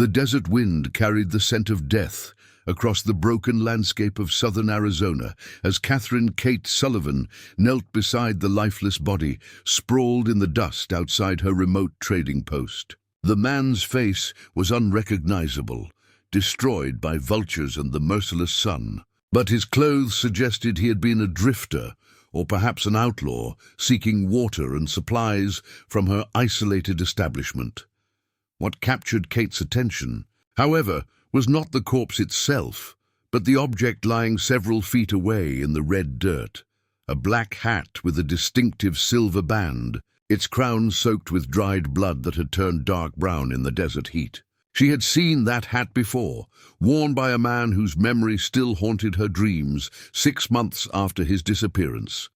The desert wind carried the scent of death across the broken landscape of southern Arizona as Catherine Kate Sullivan knelt beside the lifeless body, sprawled in the dust outside her remote trading post. The man's face was unrecognizable, destroyed by vultures and the merciless sun, but his clothes suggested he had been a drifter, or perhaps an outlaw, seeking water and supplies from her isolated establishment. What captured Kate's attention, however, was not the corpse itself, but the object lying several feet away in the red dirt. A black hat with a distinctive silver band, its crown soaked with dried blood that had turned dark brown in the desert heat. She had seen that hat before, worn by a man whose memory still haunted her dreams 6 months after his disappearance.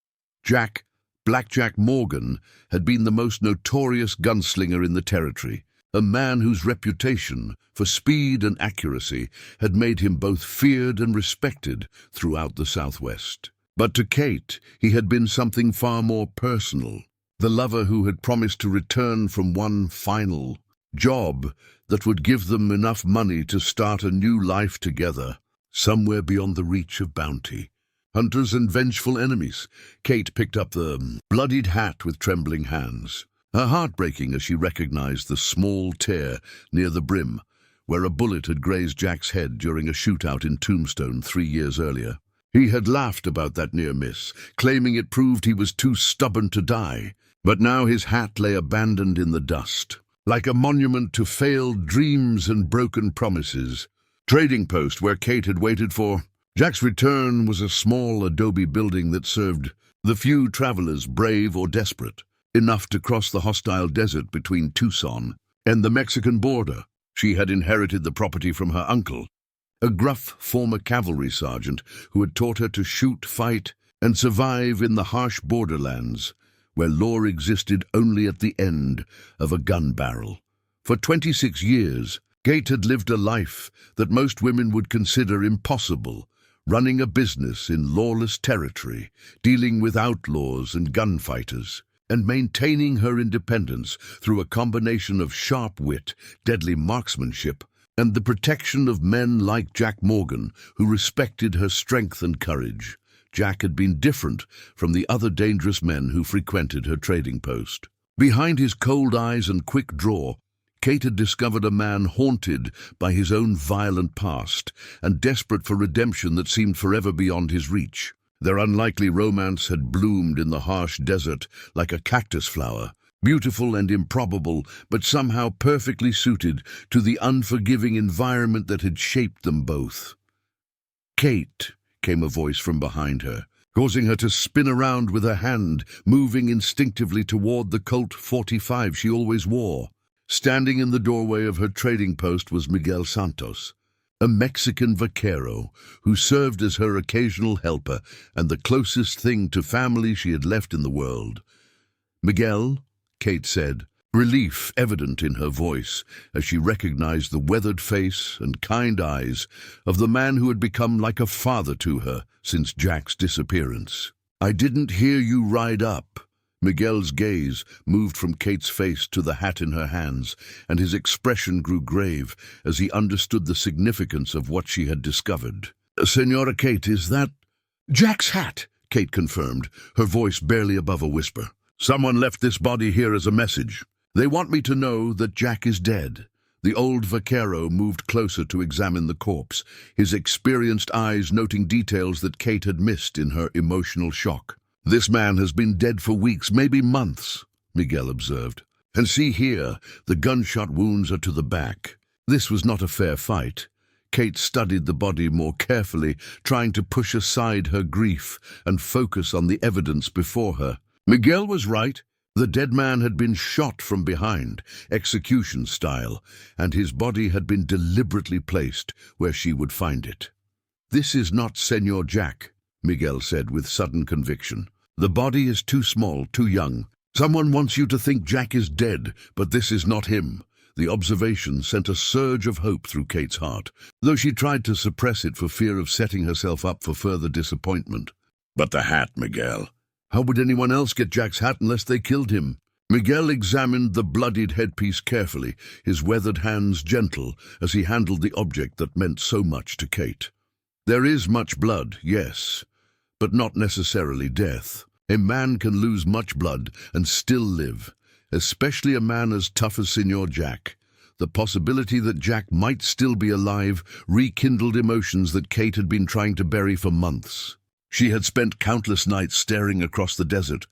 Black Jack Morgan, had been the most notorious gunslinger in the territory, a man whose reputation for speed and accuracy had made him both feared and respected throughout the Southwest. But to Kate, he had been something far more personal, the lover who had promised to return from one final job that would give them enough money to start a new life together, somewhere beyond the reach of bounty. Hunters and vengeful enemies. Kate picked up the bloodied hat with trembling hands, her heart breaking as she recognized the small tear near the brim, where a bullet had grazed Jack's head during a shootout in Tombstone 3 years earlier. He had laughed about that near miss, claiming it proved he was too stubborn to die, but now his hat lay abandoned in the dust, like a monument to failed dreams and broken promises. Trading post where Kate had waited for Jack's return was a small adobe building that served the few travelers, brave or desperate, enough to cross the hostile desert between Tucson and the Mexican border. She had inherited the property from her uncle, a gruff former cavalry sergeant who had taught her to shoot, fight, and survive in the harsh borderlands, where law existed only at the end of a gun barrel. For 26 years, Kate had lived a life that most women would consider impossible, running a business in lawless territory, dealing with outlaws and gunfighters, and maintaining her independence through a combination of sharp wit, deadly marksmanship, and the protection of men like Jack Morgan, who respected her strength and courage. Jack had been different from the other dangerous men who frequented her trading post. Behind his cold eyes and quick draw, Kate had discovered a man haunted by his own violent past and desperate for redemption that seemed forever beyond his reach. Their unlikely romance had bloomed in the harsh desert like a cactus flower, beautiful and improbable, but somehow perfectly suited to the unforgiving environment that had shaped them both. "Kate," came a voice from behind her, causing her to spin around with her hand, moving instinctively toward the Colt .45 she always wore. Standing in the doorway of her trading post was Miguel Santos, a Mexican vaquero who served as her occasional helper and the closest thing to family she had left in the world. "Miguel," Kate said, relief evident in her voice as she recognized the weathered face and kind eyes of the man who had become like a father to her since Jack's disappearance. "I didn't hear you ride up." Miguel's gaze moved from Kate's face to the hat in her hands, and his expression grew grave as he understood the significance of what she had discovered. "Senora Kate, is that—" "Jack's hat," Kate confirmed, her voice barely above a whisper. "Someone left this body here as a message. They want me to know that Jack is dead." The old vaquero moved closer to examine the corpse, his experienced eyes noting details that Kate had missed in her emotional shock. "This man has been dead for weeks, maybe months," Miguel observed. "And see here, the gunshot wounds are to the back. This was not a fair fight." Kate studied the body more carefully, trying to push aside her grief and focus on the evidence before her. Miguel was right. The dead man had been shot from behind, execution style, and his body had been deliberately placed where she would find it. "This is not Senor Jack," Miguel said with sudden conviction. "The body is too small, too young. Someone wants you to think Jack is dead, but this is not him." The observation sent a surge of hope through Kate's heart, though she tried to suppress it for fear of setting herself up for further disappointment. "But the hat, Miguel. How would anyone else get Jack's hat unless they killed him?" Miguel examined the bloodied headpiece carefully, his weathered hands gentle as he handled the object that meant so much to Kate. There is much blood, yes, but not necessarily death. A man can lose much blood and still live, especially a man as tough as Senor Jack. The possibility that Jack might still be alive rekindled emotions that Kate had been trying to bury for months. She had spent countless nights staring across the desert,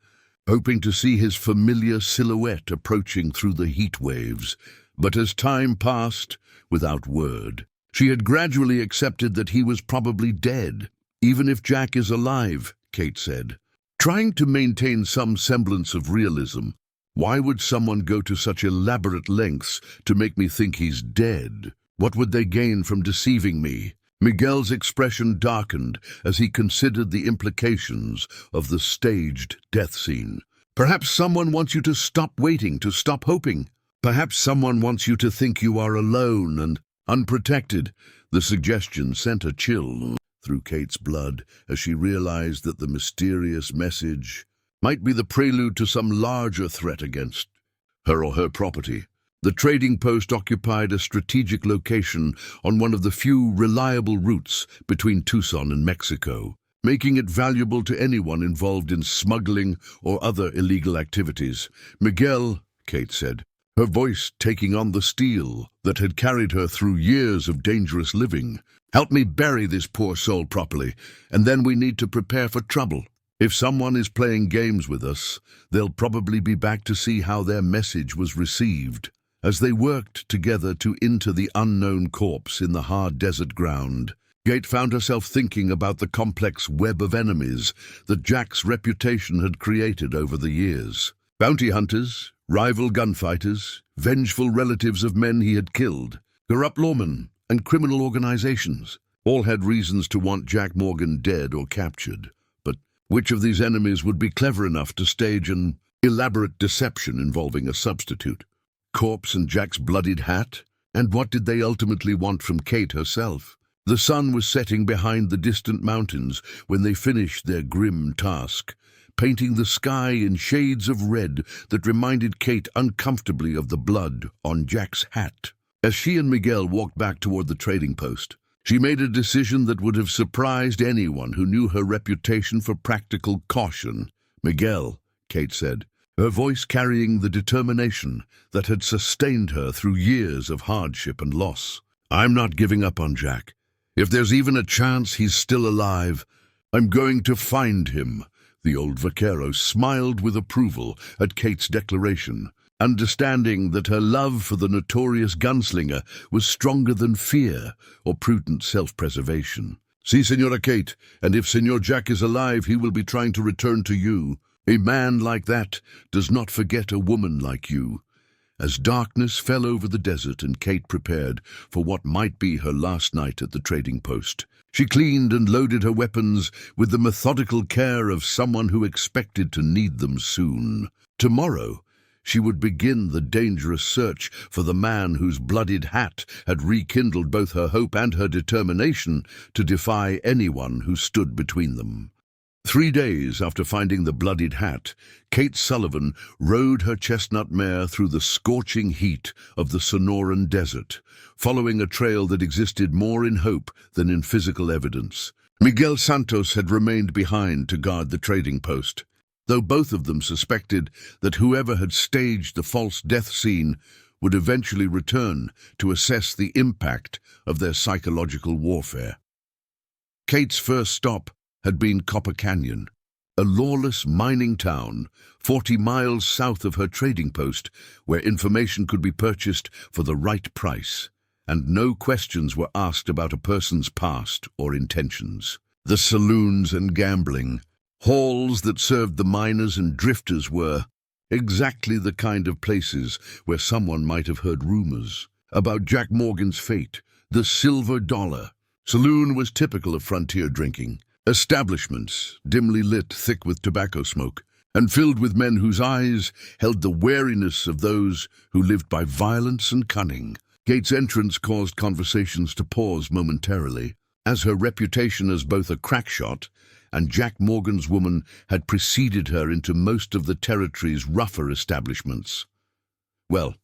hoping to see his familiar silhouette approaching through the heat waves. But as time passed, without word, she had gradually accepted that he was probably dead. Even if Jack is alive, Kate said, trying to maintain some semblance of realism. Why would someone go to such elaborate lengths to make me think he's dead? What would they gain from deceiving me? Miguel's expression darkened as he considered the implications of the staged death scene. Perhaps someone wants you to stop waiting, to stop hoping. Perhaps someone wants you to think you are alone and unprotected. The suggestion sent a chill through Kate's blood as she realized that the mysterious message might be the prelude to some larger threat against her or her property. The trading post occupied a strategic location on one of the few reliable routes between Tucson and Mexico, making it valuable to anyone involved in smuggling or other illegal activities. Miguel, Kate said, her voice taking on the steel that had carried her through years of dangerous living. Help me bury this poor soul properly, and then we need to prepare for trouble. If someone is playing games with us, they'll probably be back to see how their message was received. As they worked together to inter the unknown corpse in the hard desert ground, Kate found herself thinking about the complex web of enemies that Jack's reputation had created over the years. Bounty hunters, rival gunfighters, vengeful relatives of men he had killed, corrupt lawmen, and criminal organizations. All had reasons to want Jack Morgan dead or captured. But which of these enemies would be clever enough to stage an elaborate deception involving a substitute? Corpse and Jack's bloodied hat? And what did they ultimately want from Kate herself? The sun was setting behind the distant mountains when they finished their grim task, painting the sky in shades of red that reminded Kate uncomfortably of the blood on Jack's hat. As she and Miguel walked back toward the trading post, she made a decision that would have surprised anyone who knew her reputation for practical caution. Miguel, Kate said, her voice carrying the determination that had sustained her through years of hardship and loss. I'm not giving up on Jack. If there's even a chance he's still alive, I'm going to find him. The old vaquero smiled with approval at Kate's declaration, understanding that her love for the notorious gunslinger was stronger than fear or prudent self-preservation. Si, Senora Kate, and if Senor Jack is alive, he will be trying to return to you. A man like that does not forget a woman like you. As darkness fell over the desert and Kate prepared for what might be her last night at the trading post, she cleaned and loaded her weapons with the methodical care of someone who expected to need them soon. Tomorrow, she would begin the dangerous search for the man whose bloodied hat had rekindled both her hope and her determination to defy anyone who stood between them. 3 days after finding the bloodied hat, Kate Sullivan rode her chestnut mare through the scorching heat of the Sonoran desert, following a trail that existed more in hope than in physical evidence. Miguel Santos had remained behind to guard the trading post, though both of them suspected that whoever had staged the false death scene would eventually return to assess the impact of their psychological warfare. Kate's first stop had been Copper Canyon, a lawless mining town 40 miles south of her trading post, where information could be purchased for the right price, and no questions were asked about a person's past or intentions. The saloons and gambling halls that served the miners and drifters were exactly the kind of places where someone might have heard rumors about Jack Morgan's fate. The Silver Dollar saloon was typical of frontier drinking. Establishments, dimly lit, thick with tobacco smoke, and filled with men whose eyes held the wariness of those who lived by violence and cunning. Kate's entrance caused conversations to pause momentarily, as her reputation as both a crack shot and Jack Morgan's woman had preceded her into most of the territory's rougher establishments. Well,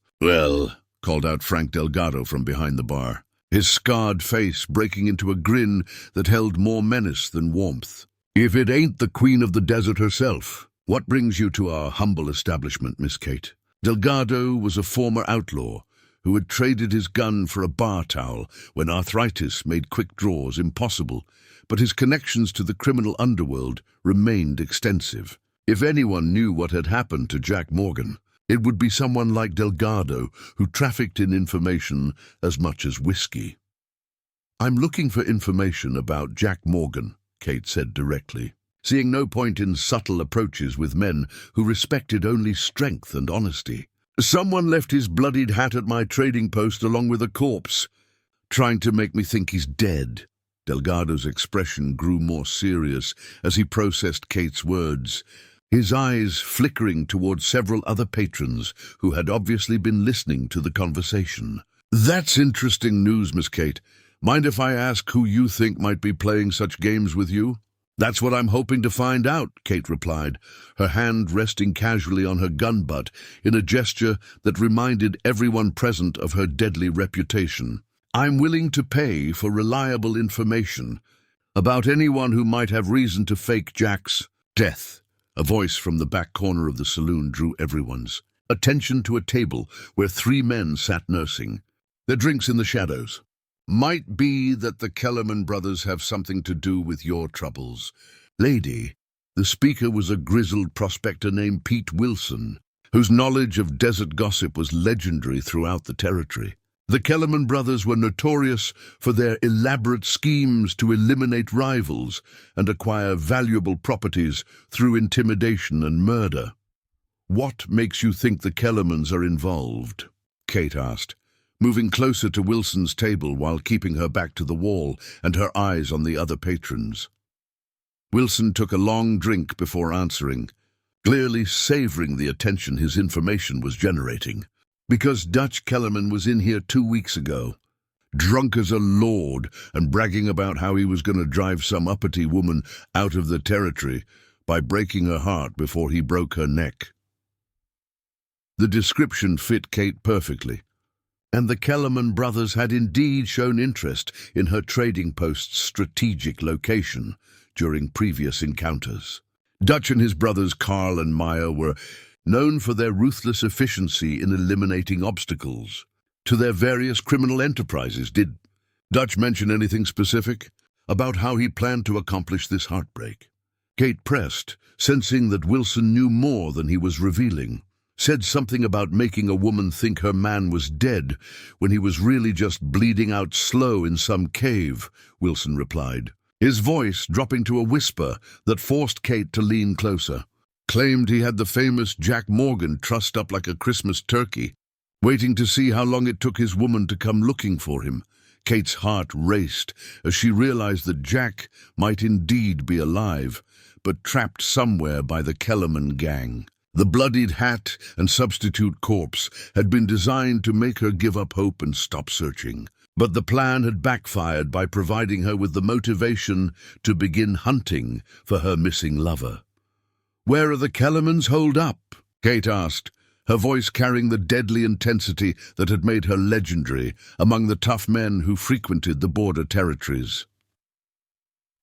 called out Frank Delgado from behind the bar, his scarred face breaking into a grin that held more menace than warmth. "If it ain't the Queen of the Desert herself, what brings you to our humble establishment, Miss Kate?" Delgado was a former outlaw who had traded his gun for a bar towel when arthritis made quick draws impossible, but his connections to the criminal underworld remained extensive. If anyone knew what had happened to Jack Morgan, it would be someone like Delgado, who trafficked in information as much as whiskey. "I'm looking for information about Jack Morgan," Kate said directly, seeing no point in subtle approaches with men who respected only strength and honesty. "Someone left his bloodied hat at my trading post along with a corpse, trying to make me think he's dead." Delgado's expression grew more serious as he processed Kate's words, his eyes flickering toward several other patrons who had obviously been listening to the conversation. "That's interesting news, Miss Kate. Mind if I ask who you think might be playing such games with you?" "That's what I'm hoping to find out," Kate replied, her hand resting casually on her gun butt in a gesture that reminded everyone present of her deadly reputation. "I'm willing to pay for reliable information about anyone who might have reason to fake Jack's death." A voice from the back corner of the saloon drew everyone's attention to a table where 3 men sat nursing, their drinks in the shadows. "Might be that the Kellerman brothers have something to do with your troubles, lady." The speaker was a grizzled prospector named Pete Wilson, whose knowledge of desert gossip was legendary throughout the territory. The Kellerman brothers were notorious for their elaborate schemes to eliminate rivals and acquire valuable properties through intimidation and murder. "What makes you think the Kellermans are involved?" Kate asked, moving closer to Wilson's table while keeping her back to the wall and her eyes on the other patrons. Wilson took a long drink before answering, clearly savoring the attention his information was generating. "Because Dutch Kellerman was in here 2 weeks ago, drunk as a lord and bragging about how he was going to drive some uppity woman out of the territory by breaking her heart before he broke her neck." The description fit Kate perfectly, and the Kellerman brothers had indeed shown interest in her trading post's strategic location during previous encounters. Dutch and his brothers Carl and Meyer were known for their ruthless efficiency in eliminating obstacles to their various criminal enterprises. Did Dutch mention anything specific about how he planned to accomplish this heartbreak? Kate pressed, sensing that Wilson knew more than he was revealing. "Said something about making a woman think her man was dead when he was really just bleeding out slow in some cave," Wilson replied, his voice dropping to a whisper that forced Kate to lean closer. "Claimed he had the famous Jack Morgan trussed up like a Christmas turkey, waiting to see how long it took his woman to come looking for him." Kate's heart raced as she realized that Jack might indeed be alive, but trapped somewhere by the Kellerman gang. The bloodied hat and substitute corpse had been designed to make her give up hope and stop searching. But the plan had backfired by providing her with the motivation to begin hunting for her missing lover. "Where are the Kellermans holed up?" Kate asked, her voice carrying the deadly intensity that had made her legendary among the tough men who frequented the border territories.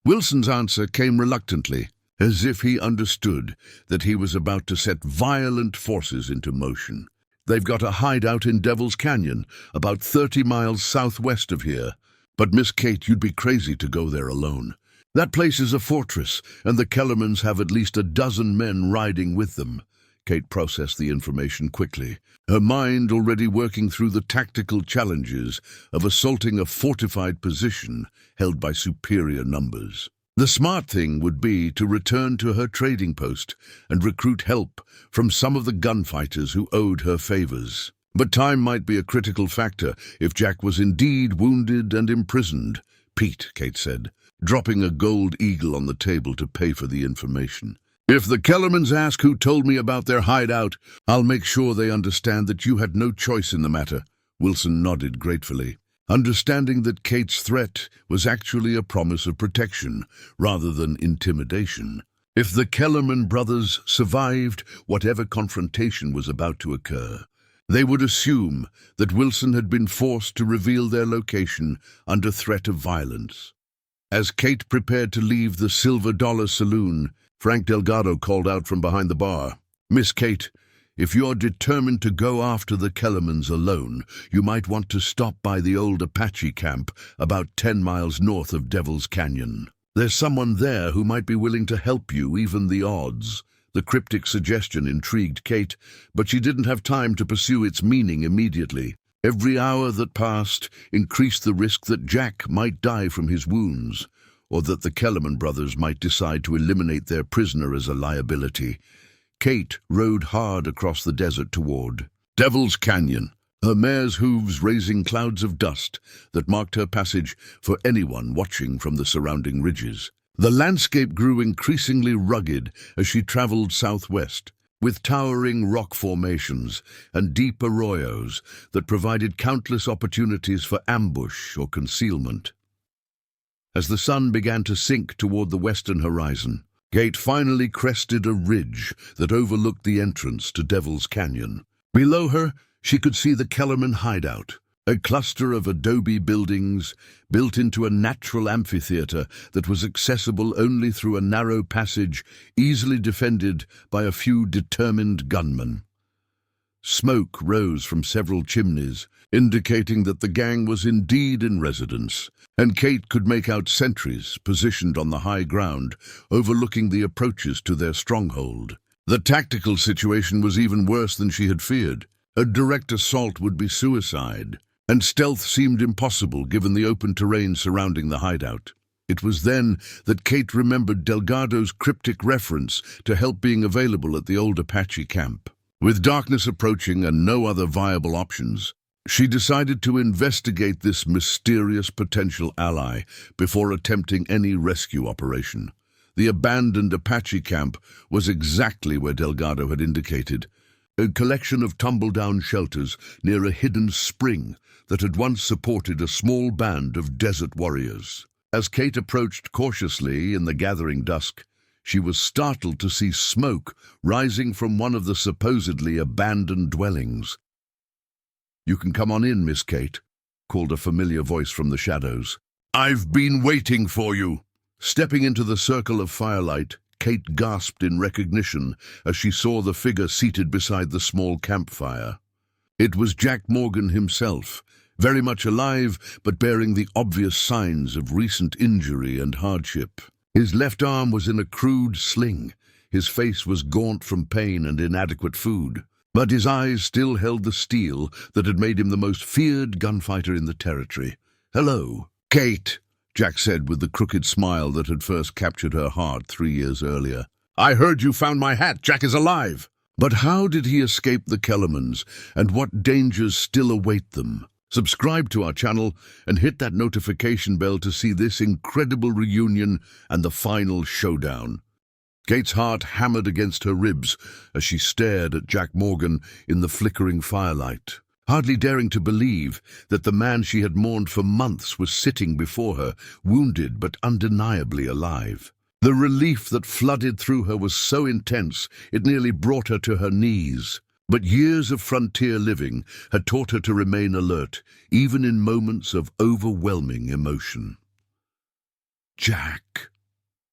Wilson's answer came reluctantly, as if he understood that he was about to set violent forces into motion. "They've got a hideout in Devil's Canyon, about 30 miles southwest of here. But Miss Kate, you'd be crazy to go there alone. That place is a fortress, and the Kellermans have at least a dozen men riding with them." Kate processed the information quickly, her mind already working through the tactical challenges of assaulting a fortified position held by superior numbers. The smart thing would be to return to her trading post and recruit help from some of the gunfighters who owed her favors. But time might be a critical factor if Jack was indeed wounded and imprisoned. "Pete," Kate said, dropping a gold eagle on the table to pay for the information. "If the Kellermans ask who told me about their hideout, I'll make sure they understand that you had no choice in the matter." Wilson nodded gratefully. understanding that Kate's threat was actually a promise of protection rather than intimidation. If the Kellerman brothers survived whatever confrontation was about to occur, they would assume that Wilson had been forced to reveal their location under threat of violence. As Kate prepared to leave the Silver Dollar Saloon, Frank Delgado called out from behind the bar, "Miss Kate, if you're determined to go after the Kellermans alone, you might want to stop by the old Apache camp about 10 miles north of Devil's Canyon. There's someone there who might be willing to help you, even the odds." The cryptic suggestion intrigued Kate, but she didn't have time to pursue its meaning immediately. Every hour that passed increased the risk that Jack might die from his wounds, or that the Kellerman brothers might decide to eliminate their prisoner as a liability. Kate rode hard across the desert toward Devil's Canyon, her mare's hooves raising clouds of dust that marked her passage for anyone watching from the surrounding ridges. The landscape grew increasingly rugged as she traveled southwest, with towering rock formations and deep arroyos that provided countless opportunities for ambush or concealment. As the sun began to sink toward the western horizon, Kate finally crested a ridge that overlooked the entrance to Devil's Canyon. Below her, she could see the Kellerman hideout, a cluster of adobe buildings built into a natural amphitheater that was accessible only through a narrow passage easily defended by a few determined gunmen. Smoke rose from several chimneys, indicating that the gang was indeed in residence, and Kate could make out sentries positioned on the high ground, overlooking the approaches to their stronghold. The tactical situation was even worse than she had feared. A direct assault would be suicide, and stealth seemed impossible given the open terrain surrounding the hideout. It was then that Kate remembered Delgado's cryptic reference to help being available at the old Apache camp. With darkness approaching and no other viable options, she decided to investigate this mysterious potential ally before attempting any rescue operation. The abandoned Apache camp was exactly where Delgado had indicated, a collection of tumble-down shelters near a hidden spring that had once supported a small band of desert warriors. As Kate approached cautiously in the gathering dusk, she was startled to see smoke rising from one of the supposedly abandoned dwellings. "You can come on in, Miss Kate," called a familiar voice from the shadows. "I've been waiting for you." Stepping into the circle of firelight, Kate gasped in recognition as she saw the figure seated beside the small campfire. It was Jack Morgan himself, very much alive but bearing the obvious signs of recent injury and hardship. His left arm was in a crude sling, his face was gaunt from pain and inadequate food, but his eyes still held the steel that had made him the most feared gunfighter in the territory. "Hello, Kate," Jack said with the crooked smile that had first captured her heart 3 years earlier. "I heard you found my hat. Jack is alive." But how did he escape the Kellermans, and what dangers still await them? Subscribe to our channel and hit that notification bell to see this incredible reunion and the final showdown. Kate's heart hammered against her ribs as she stared at Jack Morgan in the flickering firelight, hardly daring to believe that the man she had mourned for months was sitting before her, wounded but undeniably alive. The relief that flooded through her was so intense it nearly brought her to her knees. But years of frontier living had taught her to remain alert, even in moments of overwhelming emotion. "Jack,"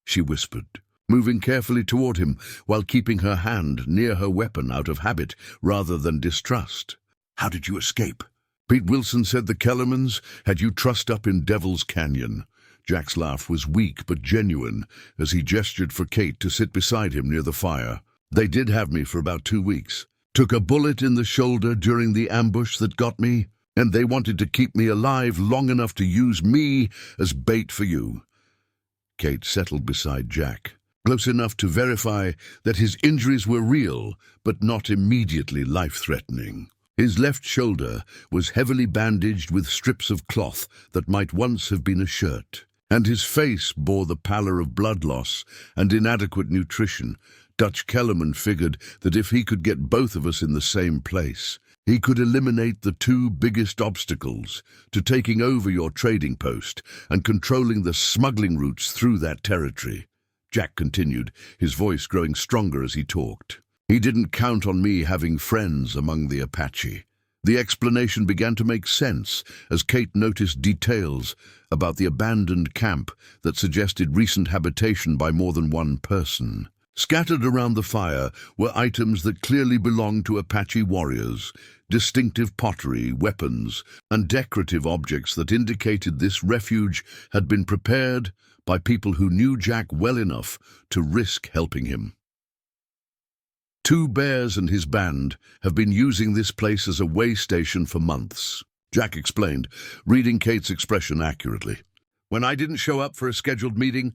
she whispered, moving carefully toward him while keeping her hand near her weapon out of habit rather than distrust. "How did you escape?" "Pete Wilson said the Kellermans had you trussed up in Devil's Canyon." Jack's laugh was weak but genuine as he gestured for Kate to sit beside him near the fire. "They did have me for about 2 weeks. Took a bullet in the shoulder during the ambush that got me, and they wanted to keep me alive long enough to use me as bait for you." Kate settled beside Jack, close enough to verify that his injuries were real but not immediately life-threatening. His left shoulder was heavily bandaged with strips of cloth that might once have been a shirt, and his face bore the pallor of blood loss and inadequate nutrition. Dutch Kellerman figured that if he could get both of us in the same place, He could eliminate the two biggest obstacles to taking over your trading post and controlling the smuggling routes through that territory. Jack continued, his voice growing stronger as he talked. He didn't count on me having friends among the Apache. The explanation began to make sense as Kate noticed details about the abandoned camp that suggested recent habitation by more than one person. Scattered around the fire were items that clearly belonged to Apache warriors, distinctive pottery, weapons, and decorative objects that indicated this refuge had been prepared by people who knew Jack well enough to risk helping him. Two Bears and his band have been using this place as a way station for months, Jack explained, reading Kate's expression accurately. When I didn't show up for a scheduled meeting,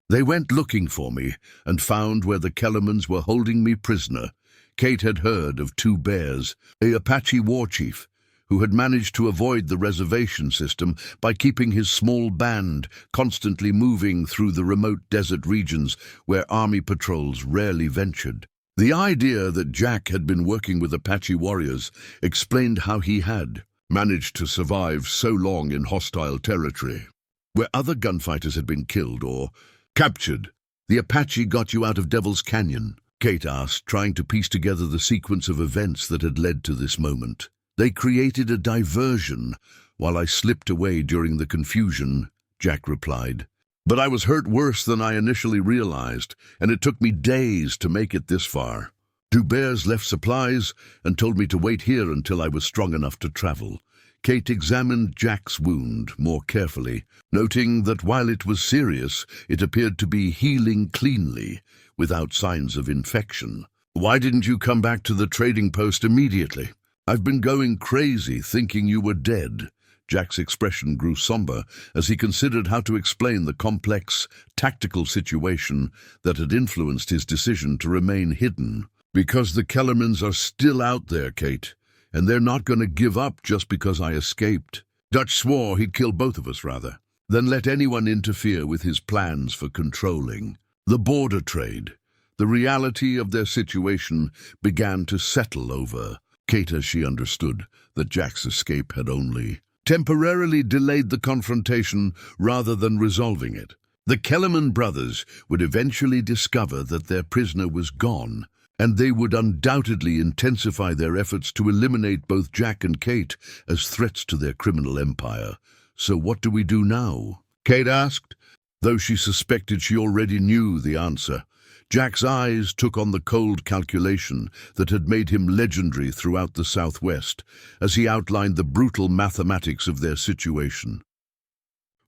they went looking for me and found where the Kellermans were holding me prisoner. Kate had heard of Two Bears, a Apache war chief, who had managed to avoid the reservation system by keeping his small band constantly moving through the remote desert regions where army patrols rarely ventured. The idea that Jack had been working with Apache warriors explained how he had managed to survive so long in hostile territory, where other gunfighters had been killed or captured. The Apache got you out of Devil's Canyon? Kate asked, trying to piece together the sequence of events that had led to this moment. They created a diversion while I slipped away during the confusion, Jack replied. But I was hurt worse than I initially realized, and it took me days to make it this far. Two Bears left supplies and told me to wait here until I was strong enough to travel. Kate examined Jack's wound more carefully, noting that while it was serious, it appeared to be healing cleanly, without signs of infection. Why didn't you come back to the trading post immediately? I've been going crazy thinking you were dead. Jack's expression grew somber as he considered how to explain the complex, tactical situation that had influenced his decision to remain hidden. Because the Kellermans are still out there, Kate, and they're not going to give up just because I escaped. Dutch swore he'd kill both of us, rather than let anyone interfere with his plans for controlling the border trade. The reality of their situation began to settle over Kate as she understood that Jack's escape had only temporarily delayed the confrontation rather than resolving it. The Kellerman brothers would eventually discover that their prisoner was gone, and they would undoubtedly intensify their efforts to eliminate both Jack and Kate as threats to their criminal empire. So what do we do now? Kate asked, though she suspected she already knew the answer. Jack's eyes took on the cold calculation that had made him legendary throughout the Southwest as he outlined the brutal mathematics of their situation.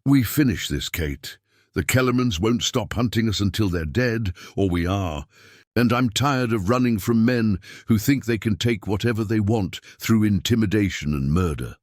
We finish this, Kate. The Kellermans won't stop hunting us until they're dead, or we are. And I'm tired of running from men who think they can take whatever they want through intimidation and murder.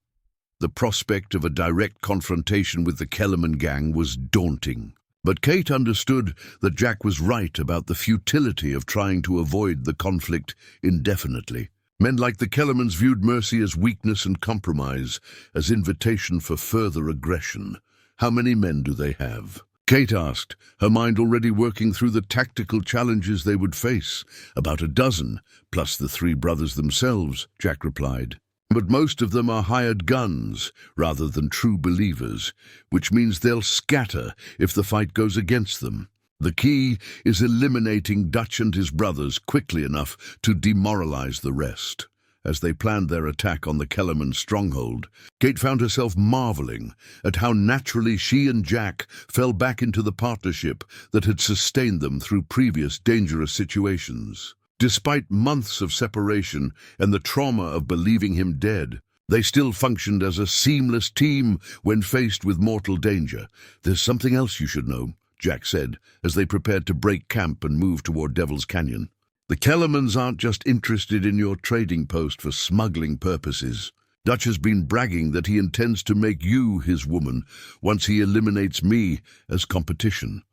The prospect of a direct confrontation with the Kellerman gang was daunting. But Kate understood that Jack was right about the futility of trying to avoid the conflict indefinitely. Men like the Kellermans viewed mercy as weakness and compromise, as invitation for further aggression. How many men do they have? Kate asked, her mind already working through the tactical challenges they would face. About a dozen, plus the three brothers themselves, Jack replied. But most of them are hired guns rather than true believers, which means they'll scatter if the fight goes against them. The key is eliminating Dutch and his brothers quickly enough to demoralize the rest. As they planned their attack on the Kellerman stronghold, Kate found herself marveling at how naturally she and Jack fell back into the partnership that had sustained them through previous dangerous situations. Despite months of separation and the trauma of believing him dead, they still functioned as a seamless team when faced with mortal danger. There's something else you should know, Jack said, as they prepared to break camp and move toward Devil's Canyon. The Kellermans aren't just interested in your trading post for smuggling purposes. Dutch has been bragging that he intends to make you his woman once he eliminates me as competition.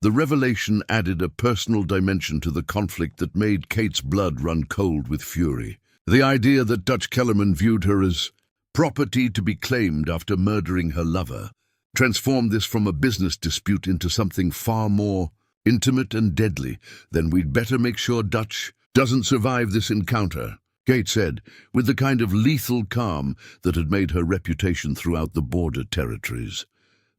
The revelation added a personal dimension to the conflict that made Kate's blood run cold with fury. The idea that Dutch Kellerman viewed her as property to be claimed after murdering her lover transformed this from a business dispute into something far more intimate and deadly. Then we'd better make sure Dutch doesn't survive this encounter, Kate said, with the kind of lethal calm that had made her reputation throughout the border territories.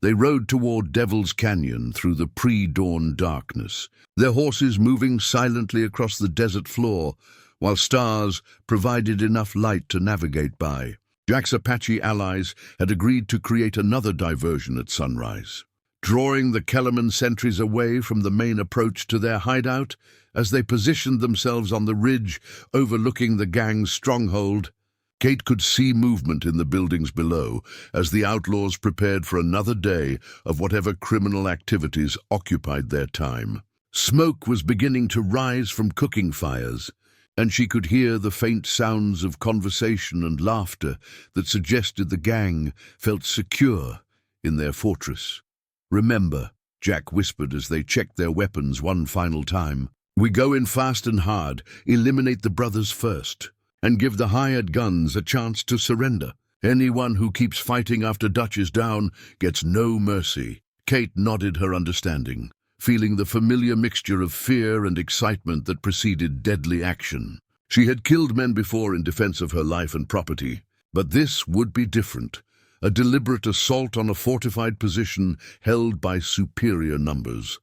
They rode toward Devil's Canyon through the pre-dawn darkness, their horses moving silently across the desert floor, while stars provided enough light to navigate by. Jack's Apache allies had agreed to create another diversion at sunrise, drawing the Kellerman sentries away from the main approach to their hideout as they positioned themselves on the ridge overlooking the gang's stronghold. Kate could see movement in the buildings below as the outlaws prepared for another day of whatever criminal activities occupied their time. Smoke was beginning to rise from cooking fires, and she could hear the faint sounds of conversation and laughter that suggested the gang felt secure in their fortress. "Remember," Jack whispered as they checked their weapons one final time, "we go in fast and hard, eliminate the brothers first, and give the hired guns a chance to surrender. Anyone who keeps fighting after Dutch is down gets no mercy." Kate nodded her understanding, feeling the familiar mixture of fear and excitement that preceded deadly action. She had killed men before in defense of her life and property, but this would be different. A deliberate assault on a fortified position held by superior numbers.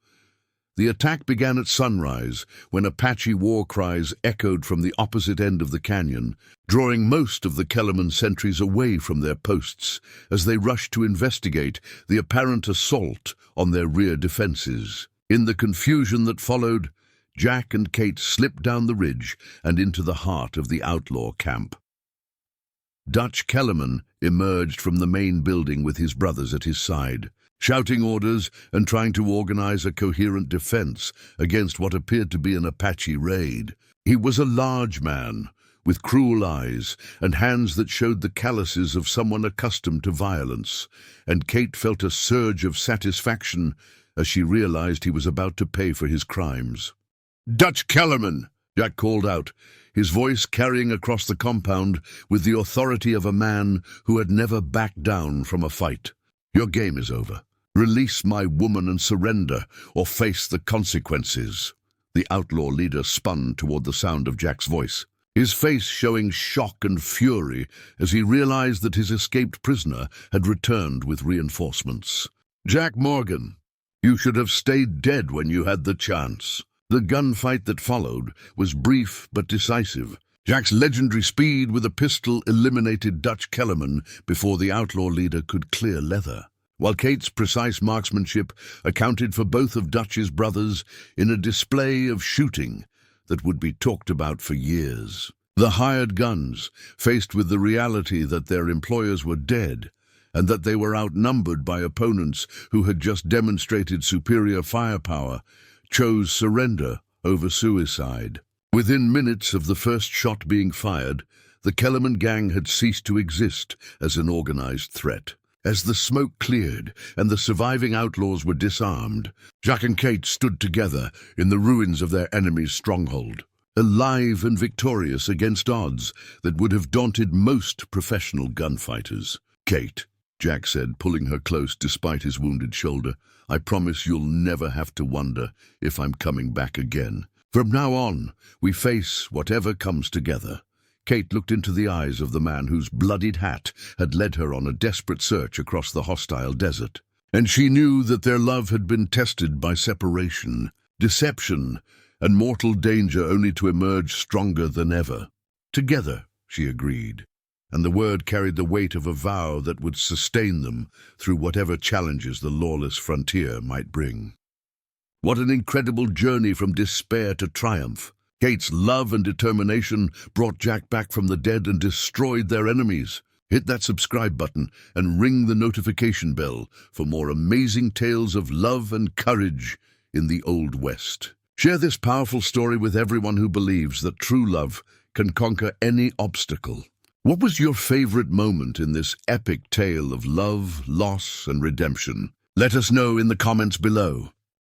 The attack began at sunrise, when Apache war cries echoed from the opposite end of the canyon, drawing most of the Kellerman sentries away from their posts as they rushed to investigate the apparent assault on their rear defenses. In the confusion that followed, Jack and Kate slipped down the ridge and into the heart of the outlaw camp. Dutch Kellerman emerged from the main building with his brothers at his side, shouting orders and trying to organize a coherent defense against what appeared to be an Apache raid. He was a large man, with cruel eyes and hands that showed the calluses of someone accustomed to violence, and Kate felt a surge of satisfaction as she realized he was about to pay for his crimes. "Dutch Kellerman!" Jack called out, his voice carrying across the compound with the authority of a man who had never backed down from a fight. "Your game is over. Release my woman and surrender, or face the consequences." The outlaw leader spun toward the sound of Jack's voice, his face showing shock and fury as he realized that his escaped prisoner had returned with reinforcements. "Jack Morgan, you should have stayed dead when you had the chance." The gunfight that followed was brief but decisive. Jack's legendary speed with a pistol eliminated Dutch Kellerman before the outlaw leader could clear leather, while Kate's precise marksmanship accounted for both of Dutch's brothers in a display of shooting that would be talked about for years. The hired guns, faced with the reality that their employers were dead and that they were outnumbered by opponents who had just demonstrated superior firepower, chose surrender over suicide. Within minutes of the first shot being fired, the Kellerman gang had ceased to exist as an organized threat. As the smoke cleared and the surviving outlaws were disarmed, Jack and Kate stood together in the ruins of their enemy's stronghold, alive and victorious against odds that would have daunted most professional gunfighters. "Kate," Jack said, pulling her close despite his wounded shoulder, "I promise you'll never have to wonder if I'm coming back again. From now on, we face whatever comes together." Kate looked into the eyes of the man whose bloodied hat had led her on a desperate search across the hostile desert, and she knew that their love had been tested by separation, deception, and mortal danger, only to emerge stronger than ever. "Together," she agreed, and the word carried the weight of a vow that would sustain them through whatever challenges the lawless frontier might bring. What an incredible journey from despair to triumph! Kate's love and determination brought Jack back from the dead and destroyed their enemies. Hit that subscribe button and ring the notification bell for more amazing tales of love and courage in the Old West. Share this powerful story with everyone who believes that true love can conquer any obstacle. What was your favorite moment in this epic tale of love, loss, and redemption? Let us know in the comments below.